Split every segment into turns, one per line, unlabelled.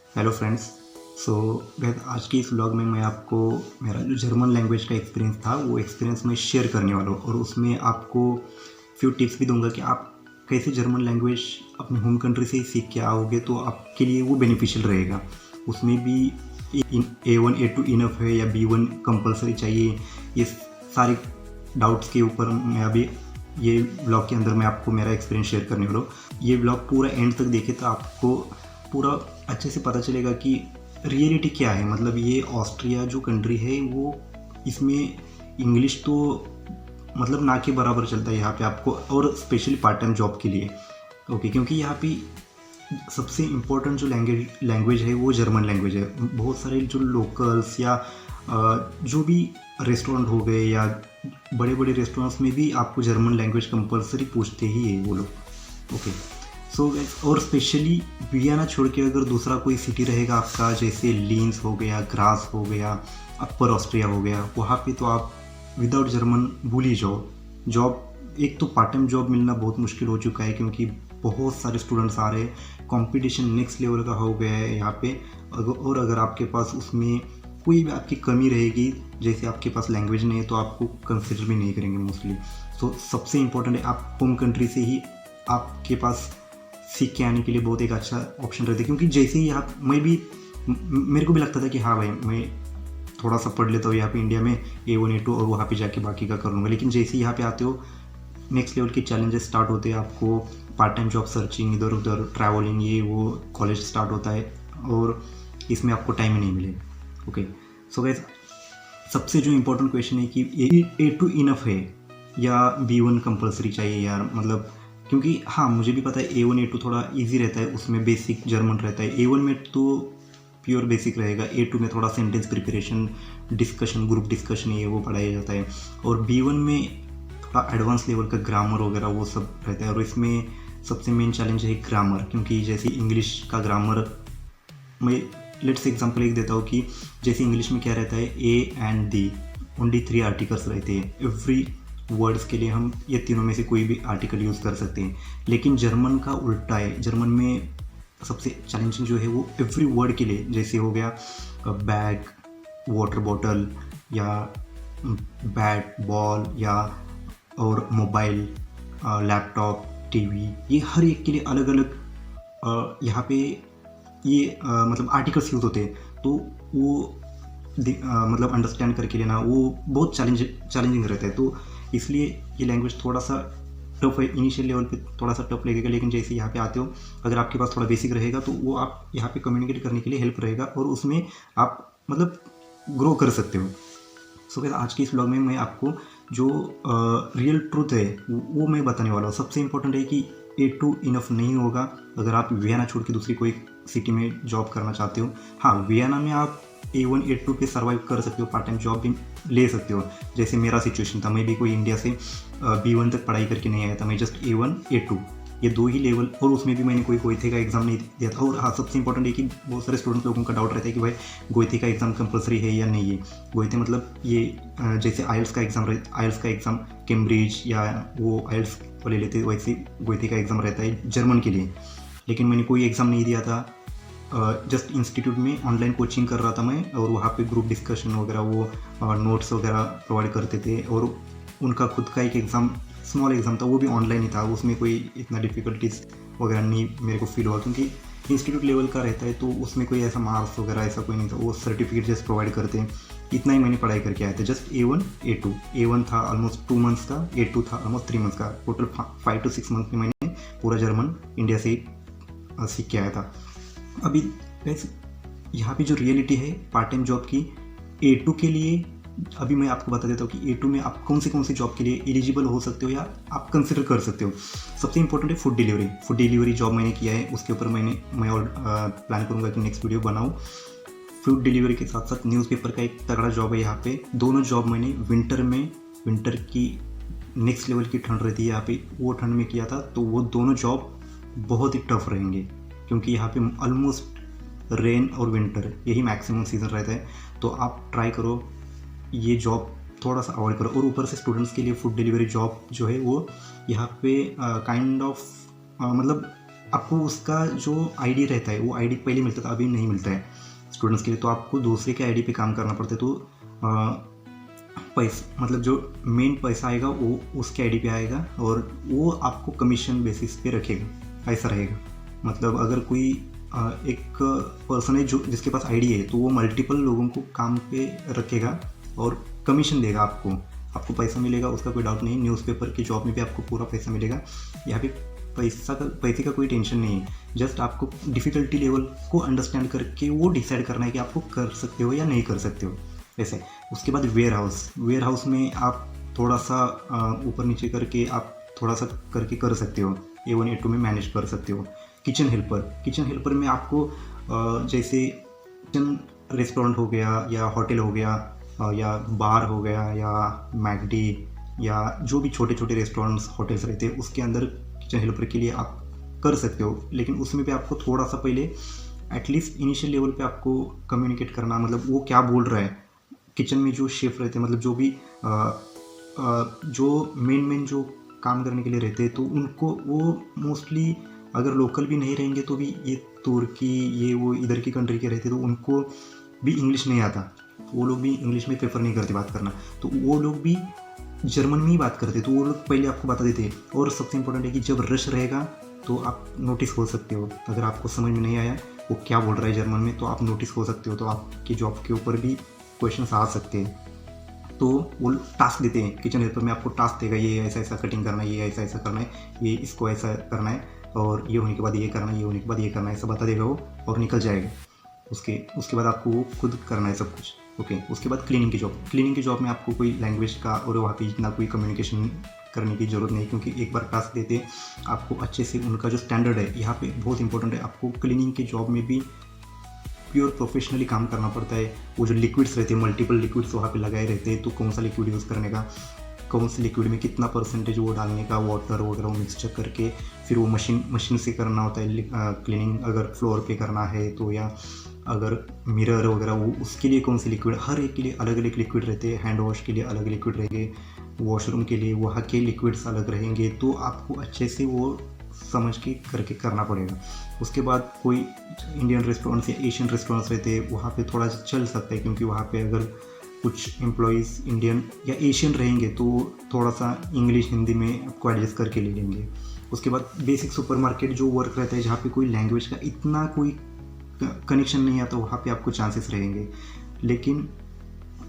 Hello friends. सो आज के इस व्लॉग में मैं आपको मेरा जो जर्मन लैंग्वेज का एक्सपीरियंस था वो एक्सपीरियंस मैं शेयर करने वाला हूँ, और उसमें आपको फ्यू टिप्स भी दूंगा कि आप कैसे जर्मन लैंग्वेज अपने होम कंट्री से ही सीख के आओगे तो आपके लिए वो बेनिफिशियल रहेगा। उसमें भी A1 A2 इनफ है या B1 कंपलसरी चाहिए, ये सारी डाउट्स के ऊपर मैं अभी ये ब्लॉग के अंदर मैं आपको मेरा एक्सपीरियंस शेयर करने वाला हूँ। ये ब्लॉग पूरा एंड तक देखे तो आपको पूरा अच्छे से पता चलेगा कि रियलिटी क्या है। मतलब ये ऑस्ट्रिया जो कंट्री है वो इसमें इंग्लिश तो मतलब ना के बराबर चलता है यहाँ पे आपको, और स्पेशली पार्ट टाइम जॉब के लिए। ओके, क्योंकि यहाँ पे सबसे इम्पोर्टेंट जो लैंग्वेज है वो जर्मन लैंग्वेज है। बहुत सारे जो लोकल्स या जो भी रेस्टोरेंट हो गए या बड़े बड़े रेस्टोरेंट्स में भी आपको जर्मन लैंग्वेज कंपलसरी पूछते ही है वो लोग। ओके, सो और स्पेशली वियना छोड़ के अगर दूसरा कोई सिटी रहेगा आपका, जैसे लीन्स हो गया, ग्रास हो गया, अपर ऑस्ट्रिया हो गया, वहाँ पे तो आप विदाउट जर्मन भूल ही जाओ। जॉब एक तो पार्ट टाइम जॉब मिलना बहुत मुश्किल हो चुका है, क्योंकि बहुत सारे स्टूडेंट्स आ रहे हैं, कंपटीशन नेक्स्ट लेवल का हो गया है यहाँ पे। और अगर आपके पास उसमें कोई भी आपकी कमी रहेगी, जैसे आपके पास लैंग्वेज नहीं है, तो आपको कंसिडर भी नहीं करेंगे मोस्टली। सो सबसे इम्पोर्टेंट है आप होम कंट्री से ही आपके पास सीख के आने के लिए बहुत एक अच्छा ऑप्शन रहता है। क्योंकि जैसे ही यहाँ मेरे को भी लगता था कि हाँ भाई मैं थोड़ा सा पढ़ लेता हूँ यहाँ पे इंडिया में A1 A2 और वहाँ पे जाके बाकी का कर लूँगा, लेकिन जैसे ही यहाँ पे आते हो नेक्स्ट लेवल के चैलेंजेस स्टार्ट होते हैं। आपको पार्ट टाइम जॉब सर्चिंग, इधर उधर ट्रैवलिंग, ये वो कॉलेज स्टार्ट होता है और इसमें आपको टाइम ही नहीं मिलेगा। ओके, सो गाइस सबसे जो इम्पोर्टेंट क्वेश्चन है कि A2 इनफ है या B1 कंपलसरी चाहिए यार। मतलब क्योंकि हाँ मुझे भी पता है A1 A2 थोड़ा इजी रहता है, उसमें बेसिक जर्मन रहता है। A1 में तो प्योर बेसिक रहेगा, A2 में थोड़ा sentence preparation, discussion, group discussion ये वो पढ़ाया जाता है, और B1 में थोड़ा एडवांस लेवल का ग्रामर वगैरह वो सब रहता है। और इसमें सबसे मेन चैलेंज है ग्रामर, क्योंकि जैसे इंग्लिश का ग्रामर मैं लेट्स एग्जांपल एक देता हूँ कि जैसे इंग्लिश में क्या रहता है, A and the, only 3 articles रहते हैं एवरी वर्ड्स के लिए। हम ये तीनों में से कोई भी आर्टिकल यूज़ कर सकते हैं, लेकिन जर्मन का उल्टा है। जर्मन में सबसे चैलेंजिंग जो है वो एवरी वर्ड के लिए, जैसे हो गया बैग, वाटर बॉटल, या बैट, बॉल, या और मोबाइल, लैपटॉप, टीवी, ये हर एक के लिए अलग अलग यहाँ पे ये मतलब आर्टिकल्स यूज़ होते हैं। तो वो मतलब अंडरस्टैंड करके लेना वो बहुत चैलेंजिंग रहता है। तो इसलिए ये लैंग्वेज थोड़ा सा टफ है, इनिशियल लेवल पे थोड़ा सा टफ लगेगा, लेकिन जैसे यहाँ पे आते हो अगर आपके पास थोड़ा बेसिक रहेगा तो वो आप यहाँ पे कम्युनिकेट करने के लिए हेल्प रहेगा, और उसमें आप मतलब ग्रो कर सकते हो। सो गाइस आज के इस ब्लॉग में मैं आपको जो रियल ट्रूथ है वो मैं बताने वाला हूँ। सबसे इम्पोर्टेंट है कि A2 इनफ नहीं होगा अगर आप वियना छोड़ के दूसरी कोई सिटी में जॉब करना चाहते हो। हाँ, वियना में आप A1 A2 पे सर्वाइव कर सकते हो, पार्ट टाइम जॉब भी ले सकते हो। जैसे मेरा सिचुएशन था, मैं भी कोई इंडिया से B1 तक पढ़ाई करके नहीं आया था, मैं जस्ट A1 A2 ये 2 ही लेवल, और उसमें भी मैंने कोई गोइथे का एग्ज़ाम नहीं दिया था। और हाँ, सबसे इंपॉर्टेंट है कि बहुत सारे स्टूडेंट लोगों का डाउट रहता है कि भाई गोइथे का एग्ज़ाम कंपलसरी है या नहीं है। गोइथे मतलब ये जैसे आइल्स का एग्ज़ाम कैम्ब्रिज या वो आइल्स वाले लेते हैं, वैसे गोइथे का एग्ज़ाम रहता है जर्मन के लिए। लेकिन मैंने कोई एग्ज़ाम नहीं दिया था, जस्ट इंस्टीट्यूट में ऑनलाइन कोचिंग कर रहा था मैं, और वहाँ पे ग्रुप डिस्कशन वगैरह वो नोट्स वगैरह प्रोवाइड करते थे, और उनका खुद का एक एग्ज़ाम स्मॉल एग्ज़ाम था, वो भी ऑनलाइन ही था। उसमें कोई इतना डिफ़िकल्टीज वगैरह नहीं मेरे को फील हुआ, क्योंकि इंस्टीट्यूट लेवल का रहता है तो उसमें कोई ऐसा मार्क्स वगैरह ऐसा कोई नहीं था, वो सर्टिफिकेट जस्ट प्रोवाइड करते हैं। इतना ही मैंने पढ़ाई करके आया था, जस्ट A1 A2। A1 था ऑलमोस्ट 2 मंथ्स का, A2 था ऑलमोस्ट 3 मंथ्स का, टोटल 5 to 6 मंथ में मैंने पूरा जर्मन इंडिया से ही सीख के आया था। अभी वैसे यहाँ पे जो रियलिटी है पार्ट टाइम जॉब की A2 के लिए, अभी मैं आपको बता देता हूँ कि A2 में आप कौन सी जॉब के लिए एलिजिबल हो सकते हो या आप कंसिडर कर सकते हो। सबसे इंपॉर्टेंट है फूड डिलीवरी जॉब मैंने किया है, उसके ऊपर मैं और प्लान करूँगा कि नेक्स्ट वीडियो बनाऊँ। फूड डिलीवरी के साथ साथ न्यूज़पेपर का एक तगड़ा जॉब है यहाँ पे। दोनों जॉब मैंने विंटर की नेक्स्ट लेवल की ठंड रहती है यहाँ पे, वो ठंड में किया था। तो वो दोनों जॉब बहुत ही टफ रहेंगे, क्योंकि यहाँ पे ऑलमोस्ट रेन और विंटर यही मैक्सिमम सीज़न रहता है। तो आप ट्राई करो ये जॉब थोड़ा सा अवॉइड करो। और ऊपर से स्टूडेंट्स के लिए फूड डिलीवरी जॉब जो है वो यहाँ पे काइंड ऑफ मतलब आपको उसका जो आईडी रहता है वो आईडी पहले मिलता था, अभी नहीं मिलता है स्टूडेंट्स के लिए। तो आपको दूसरे के आईडी पे काम करना पड़ता है। तो पैसा मतलब जो मेन पैसा आएगा वो उसके आईडी पे आएगा और वो आपको कमीशन बेसिस पे रखेगा, ऐसा रहेगा। मतलब अगर कोई एक पर्सन है जो जिसके पास आईडी है तो वो मल्टीपल लोगों को काम पे रखेगा और कमीशन देगा आपको पैसा मिलेगा, उसका कोई डाउट नहीं। न्यूज़पेपर की जॉब में भी आपको पूरा पैसा मिलेगा। यहाँ पे पैसे का कोई टेंशन नहीं है। जस्ट आपको डिफ़िकल्टी लेवल को अंडरस्टैंड करके वो डिसाइड करना है कि आपको कर सकते हो या नहीं कर सकते हो ऐसे। उसके बाद वेयर हाउस में आप थोड़ा सा ऊपर नीचे करके आप थोड़ा सा करके कर सकते हो, A1 A2 में मैनेज कर सकते हो। किचन हेल्पर में आपको जैसे किचन रेस्टोरेंट हो गया या होटल हो गया या बार हो गया या मैकडी या जो भी छोटे छोटे रेस्टोरेंट्स होटल्स रहते हैं उसके अंदर किचन हेल्पर के लिए आप कर सकते हो। लेकिन उसमें भी आपको थोड़ा सा पहले एटलीस्ट इनिशियल लेवल पे आपको कम्युनिकेट करना, मतलब वो क्या बोल रहा है। किचन में जो शेफ़ रहते हैं, मतलब जो भी जो मेन जो काम करने के लिए रहते हैं, तो उनको वो मोस्टली अगर लोकल भी नहीं रहेंगे तो भी ये तुर्की ये वो इधर की कंट्री के रहते, तो उनको भी इंग्लिश नहीं आता, वो लोग भी इंग्लिश में प्रेफर नहीं करते बात करना, तो वो लोग भी जर्मन में ही बात करते, तो वो लोग पहले आपको बता देते हैं। और सबसे इम्पोर्टेंट है कि जब रश रहेगा तो आप नोटिस हो सकते हो, अगर आपको समझ में नहीं आया वो क्या बोल रहा है जर्मन में तो आप नोटिस हो सकते हो, तो आपकी जॉब के ऊपर भी क्वेश्चन आ सकते हैं। तो वो टास्क देते हैं, किचन हेल्पर में आपको टास्क देगा, ये ऐसा ऐसा कटिंग करना है, ये ऐसा ऐसा करना है, ये इसको ऐसा करना है, और ये होने के बाद ये करना है, ये होने के बाद ये करना है, ऐसा बता देगा वो और निकल जाएगा। उसके बाद आपको वो खुद करना है सब कुछ। ओके, उसके बाद क्लीनिंग की जॉब में आपको कोई लैंग्वेज का और वहाँ पे इतना कोई कम्युनिकेशन करने की ज़रूरत नहीं, क्योंकि एक बार टास्क देते आपको अच्छे से उनका जो स्टैंडर्ड है यहाँ पे बहुत इंपॉर्टेंट है। आपको क्लीनिंग की जॉब में भी प्योर प्रोफेशनली काम करना पड़ता है। वो जो लिक्विड्स रहते हैं, मल्टीपल लिक्विड्स वहाँ पे लगाए रहते हैं, तो कौन सा लिक्विड यूज़ करने का, कौन से लिक्विड में कितना परसेंटेज वो डालने का, वाटर वगैरह वो मिक्सचर करके फिर वो मशीन से करना होता है क्लीनिंग। अगर फ्लोर पे करना है तो, या अगर मिरर वगैरह वो उसके लिए कौन सी लिक्विड, हर एक के लिए अलग अलग लिक्विड रहते हैं। हैंड वॉश के लिए अलग लिक्विड रहेंगे, वॉशरूम के लिए वहाँ के लिक्विड्स अलग रहेंगे, तो आपको अच्छे से वो समझ के करके करना पड़ेगा। उसके बाद कोई इंडियन रेस्टोरेंट्स या एशियन रेस्टोरेंट्स रहते हैं, वहाँ पे थोड़ा चल सकता है, क्योंकि वहाँ पे अगर कुछ एम्प्लॉयज़ इंडियन या एशियन रहेंगे तो थोड़ा सा इंग्लिश हिंदी में आपको एडजस्ट करके ले लेंगे। उसके बाद बेसिक सुपरमार्केट जो वर्क रहता है, जहाँ पे कोई लैंग्वेज का इतना कोई कनेक्शन नहीं आता, वहाँ पे आपको चांसेस रहेंगे। लेकिन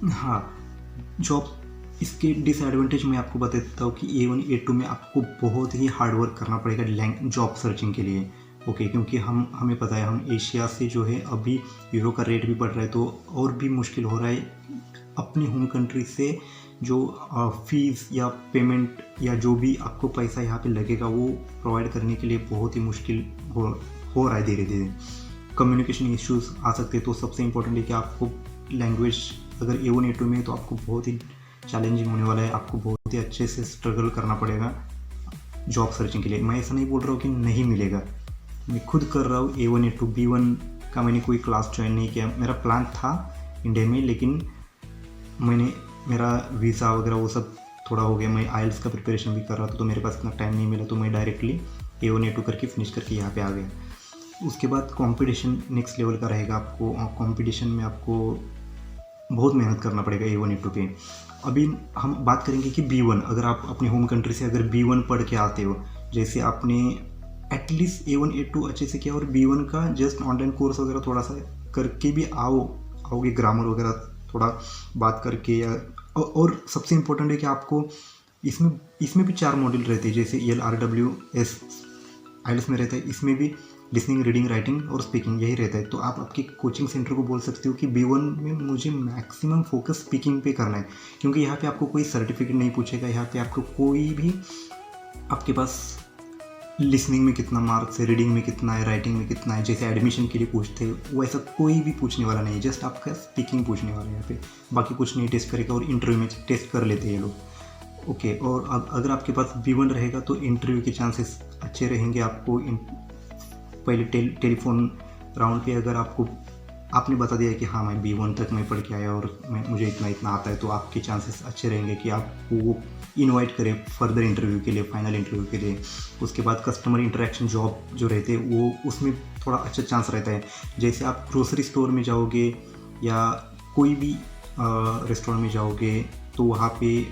हाँ, जॉब इसके डिसएडवांटेज मैं आपको बता देता हूँ कि A1 A2 में आपको बहुत ही हार्ड वर्क करना पड़ेगा जॉब सर्चिंग के लिए। ओके, क्योंकि हमें पता है हम एशिया से जो है अभी यूरो का रेट भी बढ़ रहा है, तो और भी मुश्किल हो रहा है अपनी होम कंट्री से जो फीस या पेमेंट या जो भी आपको पैसा यहाँ पे लगेगा वो प्रोवाइड करने के लिए बहुत ही मुश्किल हो रहा है धीरे धीरे। कम्युनिकेशन इश्यूज आ सकते हैं, तो सबसे इम्पोर्टेंट है कि आपको लैंग्वेज अगर A1 A2 में है तो आपको बहुत ही चैलेंजिंग होने वाला है, आपको बहुत ही अच्छे से स्ट्रगल करना पड़ेगा जॉब सर्चिंग के लिए। मैं ऐसा नहीं बोल रहा हूँ कि नहीं मिलेगा, मैं खुद कर रहा हूँ। A1 A2 B1 का मैंने कोई क्लास ज्वाइन नहीं किया, मेरा प्लान था इंडिया में, लेकिन मेरा वीज़ा वगैरह वो सब थोड़ा हो गया, मैं IELTS का प्रिपरेशन भी कर रहा था, तो मेरे पास इतना टाइम नहीं मिला, तो मैं डायरेक्टली A1 A2 करके फिनिश करके यहाँ पे आ गया। उसके बाद कंपटीशन नेक्स्ट लेवल का रहेगा, आपको कंपटीशन में आपको बहुत मेहनत करना पड़ेगा A1 A2 पे। अभी हम बात करेंगे कि B1, अगर आप अपने होम कंट्री से अगर B1 पढ़ के आते हो, जैसे आपने एटलीस्ट A1 A2 अच्छे से किया और B1 का जस्ट ऑनलाइन कोर्स वगैरह थोड़ा सा करके भी आओगे, ग्रामर वगैरह थोड़ा बात करके, या और सबसे इम्पोर्टेंट है कि आपको इसमें भी 4 मॉड्यूल रहते हैं, जैसे ELRWS IELTS में रहता है, इसमें भी लिसनिंग, रीडिंग, राइटिंग और स्पीकिंग यही रहता है। तो आप आपके कोचिंग सेंटर को बोल सकते हो कि B1 में मुझे मैक्सिमम फोकस स्पीकिंग पे करना है, क्योंकि यहाँ पे आपको कोई सर्टिफिकेट नहीं पूछेगा, यहाँ पे आपको कोई भी आपके पास लिसनिंग में कितना मार्क्स है, रीडिंग में कितना है, राइटिंग में कितना है, जैसे एडमिशन के लिए पूछते हैं वैसा कोई भी पूछने वाला नहीं है, जस्ट आपका स्पीकिंग पूछने वाला है यहाँ पे, बाकी कुछ नहीं टेस्ट करेगा। और इंटरव्यू में टेस्ट कर लेते हैं ये लोग। ओके, और अगर आपके पास B1 रहेगा तो इंटरव्यू के चांसेस अच्छे रहेंगे। आपको पहले टेलीफोन राउंड पे अगर आपको आपने बता दिया कि हाँ मैं B1 तक मैं पढ़ के आया और मुझे इतना इतना आता है, तो आपके चांसेस अच्छे रहेंगे कि आपको वो इनवाइट करें फर्दर इंटरव्यू के लिए, फाइनल इंटरव्यू के लिए। उसके बाद कस्टमर इंटरेक्शन जॉब जो रहते हैं वो उसमें थोड़ा अच्छा चांस रहता है। जैसे आप ग्रोसरी स्टोर में जाओगे या कोई भी रेस्टोरेंट में जाओगे तो वहाँ पे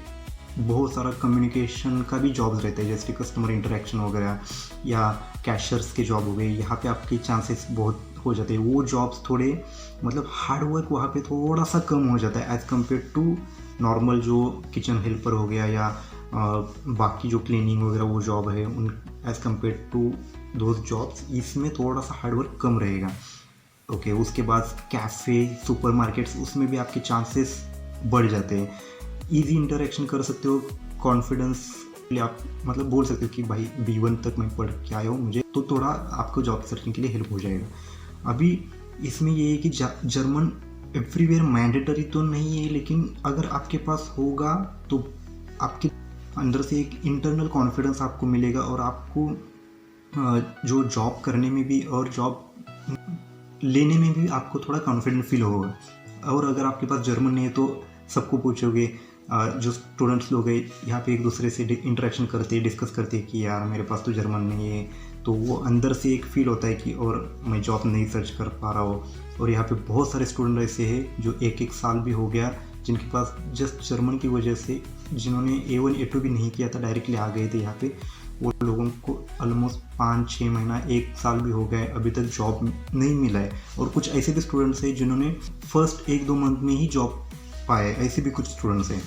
बहुत सारा कम्युनिकेशन का भी जॉब्स रहते हैं, जैसे कस्टमर इंटरेक्शन वगैरह या कैशर्स के जॉब हो गए। यहाँ पे आपके चांसेस बहुत हो जाते हैं। वो जॉब्स थोड़े मतलब हार्ड वर्क वहाँ पे थोड़ा सा कम हो जाता है एज़ कम्पेयर टू नॉर्मल जो किचन हेल्पर हो गया या बाकी जो क्लीनिंग वगैरह वो जॉब है उन as compared to those jobs, इसमें थोड़ा सा हार्ड वर्क कम रहेगा। ओके, उसके बाद कैफ़े, सुपरमार्केट्स, उसमें भी आपके चांसेस बढ़ जाते हैं। ईजी इंटरेक्शन कर सकते हो, कॉन्फिडेंस आप मतलब बोल सकते हो कि भाई B1 तक मैं पढ़ के आया हूँ, मुझे तो थोड़ा आपको जॉब सर्चिंग के लिए हेल्प हो जाएगा। अभी इसमें ये है कि जर्मन एवरीवेयर मैंडेटरी तो नहीं है, लेकिन अगर आपके पास होगा तो आपके अंदर से एक इंटरनल कॉन्फिडेंस आपको मिलेगा और आपको जो जॉब करने में भी और जॉब लेने में भी आपको थोड़ा कॉन्फिडेंट फील होगा। और अगर आपके पास जर्मन नहीं है तो सबको पूछोगे, जो स्टूडेंट्स लोग हैं यहाँ पे एक दूसरे से इंटरेक्शन करते हैं, डिस्कस करते हैं कि यार मेरे पास तो जर्मन नहीं है, तो वो अंदर से एक फील होता है कि और मैं जॉब नहीं सर्च कर पा रहा हूँ। और यहाँ पे बहुत सारे स्टूडेंट ऐसे हैं जो एक साल भी हो गया जिनके पास जस्ट जर्मन की वजह से, जिन्होंने A1 A2 भी नहीं किया था, डायरेक्टली आ गए थे यहाँ पे, वो लोगों को ऑलमोस्ट 5-6 महीना 1 साल भी हो गए, अभी तक जॉब नहीं मिला है। और कुछ ऐसे भी स्टूडेंट्स हैं जिन्होंने फर्स्ट 1-2 मंथ में ही जॉब पाए, ऐसे भी कुछ स्टूडेंट्स हैं।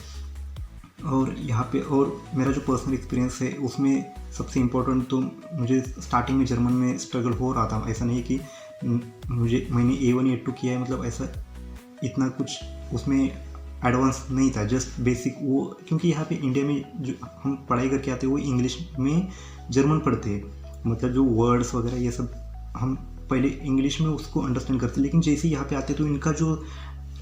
और यहाँ पे और मेरा जो पर्सनल एक्सपीरियंस है उसमें सबसे इम्पोर्टेंट तो मुझे स्टार्टिंग में जर्मन में स्ट्रगल हो रहा था। ऐसा नहीं कि मैंने A1 A2 किया है मतलब ऐसा इतना कुछ उसमें एडवांस नहीं था, जस्ट बेसिक वो, क्योंकि यहाँ पे इंडिया में जो हम पढ़ाई करके आते हैं वो इंग्लिश में जर्मन पढ़ते हैं, मतलब जो वर्ड्स वगैरह ये सब हम पहले इंग्लिश में उसको अंडरस्टैंड करते हैं। लेकिन जैसे यहाँ पे आते हैं तो इनका जो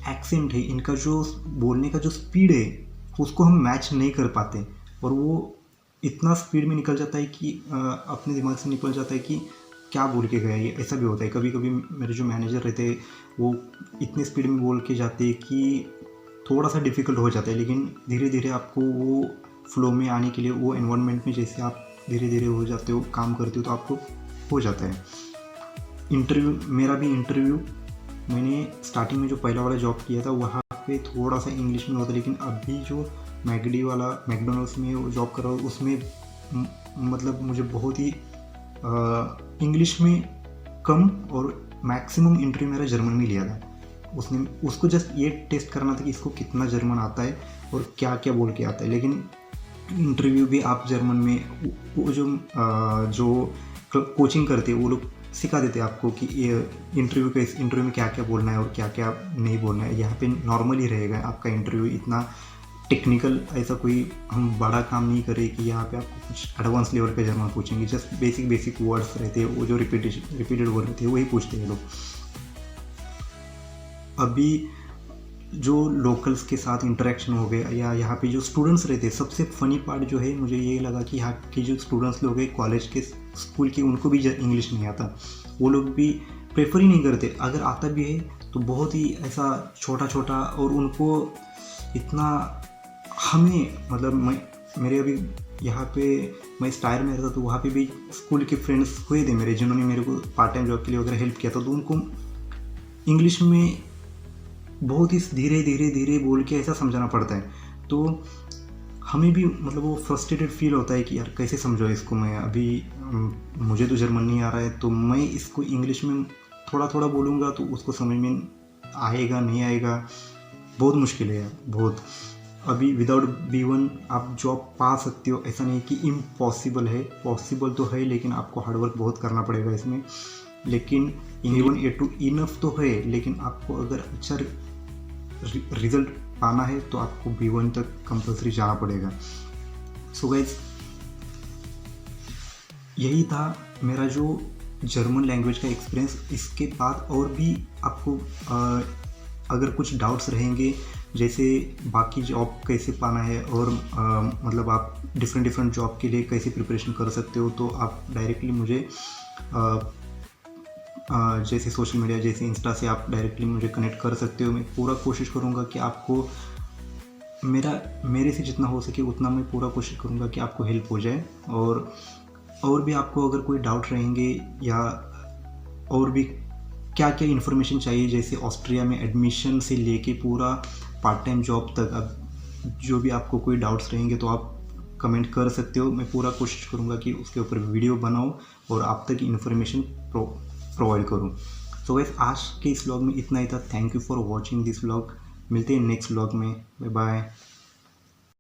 एक्सेंट है, इनका जो बोलने का जो स्पीड है उसको हम मैच नहीं कर पाते, और वो इतना स्पीड में निकल जाता है कि अपने दिमाग से निकल जाता है कि क्या बोल के गया ये। ऐसा भी होता है कभी कभी, मेरे जो मैनेजर रहते हैं वो इतने स्पीड में बोल के जाते हैं कि थोड़ा सा डिफ़िकल्ट हो जाता है। लेकिन धीरे धीरे आपको वो फ्लो में आने के लिए, वो एनवायरनमेंट में जैसे आप धीरे धीरे हो जाते हो, काम करते हो, तो आपको हो जाता है। मेरा भी इंटरव्यू मैंने स्टार्टिंग में जो पहला वाला जॉब किया था वहाँ पे थोड़ा सा इंग्लिश में होता, लेकिन अभी जो मैकडोनल्ड्स में जॉब कर रहा हूँ उसमें मतलब मुझे बहुत ही इंग्लिश में कम और मैक्सिमम इंटरव्यू मेरा जर्मन में लिया था। उसको जस्ट ये टेस्ट करना था कि इसको कितना जर्मन आता है और क्या क्या बोल के आता है। लेकिन इंटरव्यू भी आप जर्मन में, वो जो कोचिंग करते हैं वो लोग सिखा देते हैं आपको कि इंटरव्यू में क्या क्या बोलना है और क्या क्या नहीं बोलना है। यहाँ पे नॉर्मली रहेगा आपका इंटरव्यू, इतना टेक्निकल ऐसा कोई हम बड़ा काम नहीं करे कि यहाँ पे आपको कुछ एडवांस लेवल का जर्मन पूछेंगे। जस्ट बेसिक वर्ड्स रहते हैं, वो जो रिपीटेड वर्ड रहते हैं वही पूछते हैं लोग। अभी जो लोकल्स के साथ इंटरेक्शन हो गया या यहाँ पे जो स्टूडेंट्स रहते हैं, सबसे फ़नी पार्ट जो है मुझे ये लगा कि यहाँ के जो स्टूडेंट्स लोग हैं कॉलेज के, स्कूल के, उनको भी इंग्लिश नहीं आता। वो लोग भी प्रेफर ही नहीं करते, अगर आता भी है तो बहुत ही ऐसा छोटा छोटा, और उनको इतना हमें मतलब मेरे अभी यहाँ पे मैं स्टायर में रहता तो वहाँ पे भी स्कूल के फ्रेंड्स हुए थे मेरे, जिन्होंने मेरे को पार्ट टाइम जॉब के लिए वगैरह हेल्प किया था, तो उनको इंग्लिश में बहुत ही धीरे धीरे बोल के ऐसा समझाना पड़ता है। तो हमें भी मतलब वो फ्रस्ट्रेटेड फील होता है कि यार कैसे समझो इसको, मैं अभी मुझे तो जर्मन नहीं आ रहा है, तो मैं इसको इंग्लिश में थोड़ा थोड़ा बोलूँगा तो उसको समझ में आएगा नहीं आएगा, बहुत मुश्किल है बहुत। अभी विदाउट B1 आप जॉब पा सकते हो, ऐसा नहीं कि इम्पॉसिबल है, पॉसिबल तो है, लेकिन आपको हार्डवर्क बहुत करना पड़ेगा इसमें। लेकिन A1 A2 इनफ तो है, लेकिन आपको अगर अच्छा रिजल्ट पाना है तो आपको B1 तक कंपल्सरी जाना पड़ेगा। सो गाइस, यही था मेरा जो जर्मन लैंग्वेज का एक्सपीरियंस। इसके बाद और भी आपको अगर कुछ डाउट्स रहेंगे, जैसे बाकी जॉब कैसे पाना है और मतलब आप डिफरेंट जॉब के लिए कैसे प्रिपरेशन कर सकते हो, तो आप डायरेक्टली मुझे जैसे सोशल मीडिया जैसे इंस्टा से आप डायरेक्टली मुझे कनेक्ट कर सकते हो। मैं पूरा कोशिश करूँगा कि आपको मेरे से जितना हो सके उतना मैं पूरा कोशिश करूँगा कि आपको हेल्प हो जाए। और भी आपको अगर कोई डाउट रहेंगे या और भी क्या क्या इन्फॉर्मेशन चाहिए, जैसे ऑस्ट्रिया में एडमिशन से लेके पूरा पार्ट टाइम जॉब तक, अब जो भी आपको कोई डाउट्स रहेंगे तो आप कमेंट कर सकते हो। मैं पूरा कोशिश करूँगा कि उसके ऊपर वीडियो बनाऊँ और आप तक इन्फॉर्मेशन प्रोवाइड करूँ। सो गाइस, आज के इस व्लॉग में इतना ही था। Thank you for watching this vlog. मिलते हैं नेक्स्ट व्लॉग में। Bye bye.